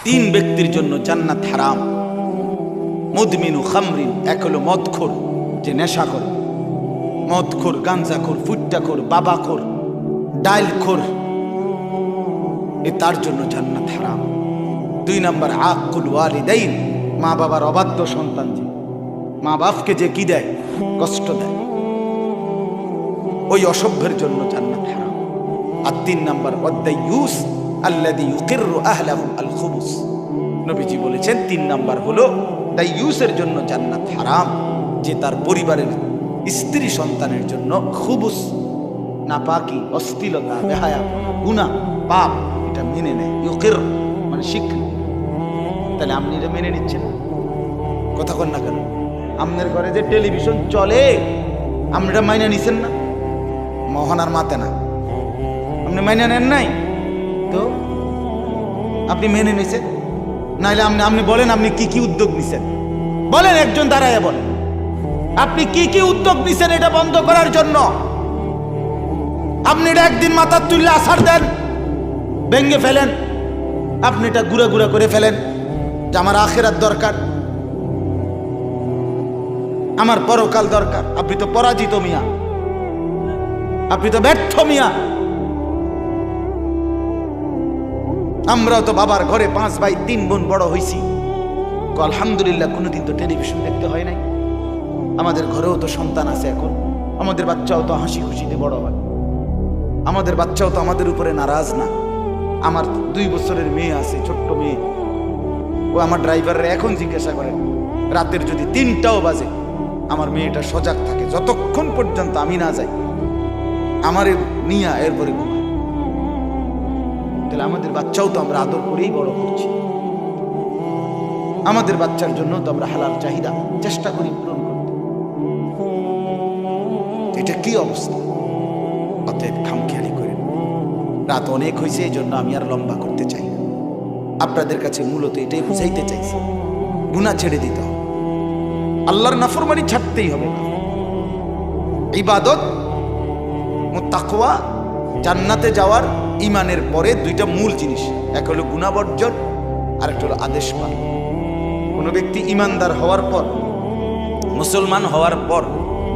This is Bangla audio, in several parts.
তিন ব্যক্তির জন্য জান্নাত হারাম। মুদমিনু খামরিন, এক হলো মদখোর, যে নেশা করে, মদখোর, গাঞ্জাখোর, ফুট্টাখোর, বাবাখোর, ডাইলখোর, এ তার জন্য জান্নাত হারাম। দুই নাম্বার আকুল ওয়ালিদাইন, মা বাবার অবাধ্য সন্তান, যে মা বাপকে যে কি দেয়, কষ্ট দেয়, ওই অসভ্যের জন্য জান্নাত হারাম। আর তিন নাম্বার ওয়াদ্দাইয়ুস আল্লাযী ইউকিররু আহলাহু আল খুবুস, নবীজি বলেছেন তিন নাম্বার হলো দাইয়ুসের জন্য জান্নাত হারাম, যে তার পরিবারের স্ত্রী সন্তানের জন্য খুবুস, নাপাকি, অশ্লীলতা, বেহায়া, গুনাহ, পাপ এটা মেনে নেয়। ইউকির মানে স্বীকৃতি। তাহলে আপনি এটা মেনে নিচ্ছেন না, কথা কন না কেন? আপনার ঘরে যে টেলিভিশন চলে, আপনি এটা মাইনে নিচ্ছেন না? মহানার মাতে না, আপনি মাইনে নেন নাই তো আপনি মেনে নিছেন, নাইলে আপনি বলেন আপনি কি কি উদ্যোগ নিছেন, বলেন, একজন দাঁড়ায় বলেন আপনি কি কি উদ্যোগ নিছেন এটা বন্ধ করার জন্য। আপনি এটা একদিন মাথার তুললে আছাড় দেন, ভেঙ্গে ফেলেন, আপনি এটা গুঁড়া গুঁড়া করে ফেলেন যে আমার আখিরাত দরকার, আমার পরকাল দরকার। আপনি তো পরাজিত মিয়া, আপনি তো ব্যর্থ মিয়া। আমরাও তো বাবার ঘরে 5 ভাই 3 বোন বড় হইছি, আলহামদুলিল্লাহ কোনোদিন তো টেলিভিশন দেখতে হয় নাই। আমাদের ঘরেও তো সন্তান আছে, এখন আমাদের বাচ্চাও তো হাসি খুশিতে বড় হয়, আমাদের বাচ্চাও তো আমাদের উপরে নারাজ না। আমার 2 বছরের মেয়ে আছে, ছোট্ট মেয়ে, ও আমার ড্রাইভাররা এখন জিজ্ঞাসা করে, রাতের যদি 3টাও বাজে আমার মেয়েটা সজাগ থাকে, যতক্ষণ পর্যন্ত আমি না যাই আমারে নিয়া এরপরে ঘুমায়। তাহলে আমাদের বাচ্চাও তো আমরা আদর করেই বড় করছি, আমাদের বাচ্চার জন্য তো আমরা হালাল চাহিদা চেষ্টা করি পূরণ করতে। এটা কি অবস্থা? অতএব খামখেয়ালি করেন। রাত অনেক হয়েছে, এই জন্য আমি আর লম্বা করতে চাই না। আপনাদের কাছে মূলত এটাই বুঝাইতে চাইছি, গুনাহ ছেড়ে দিতে হবে, আল্লাহর নাফরমানি ছাড়তেই হবে। ইবাদত, তাকওয়া, জান্নাতে যাওয়ার ইমানের পরে 2টা মূল জিনিস, এক হলো গুনাহ বর্জন, আর একটা হলো আদেশ পালন। কোনো ব্যক্তি ইমানদার হওয়ার পর, মুসলমান হওয়ার পর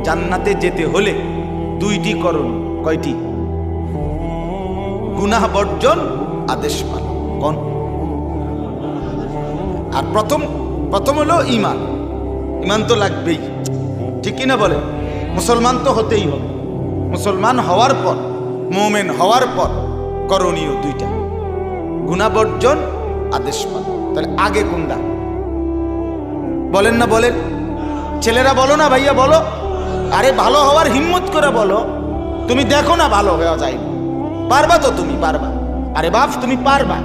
জান্নাতে যেতে হলে 2টি করণ। কয়টি? গুনাহ বর্জন, আদেশ পালন। কোন? আর প্রথম হলো ইমান। ইমান তো লাগবেই, ঠিক কিনা বলে? মুসলমান তো হতেই হবে। মুসলমান হওয়ার পর, মুমিন হওয়ার পর করণীয় 2টা, গুনাহ বর্জন, আদেশ পালন। তাহলে আগে কোনটা বলেন না? বলেন ছেলেরা, বলো না ভাইয়া, বলো। আরে ভালো হওয়ার হিম্মত করে বলো। তুমি দেখো না ভালো হওয়া যায়, পারবা তো, তুমি পারবা। আরে বাপ, তুমি পারবা।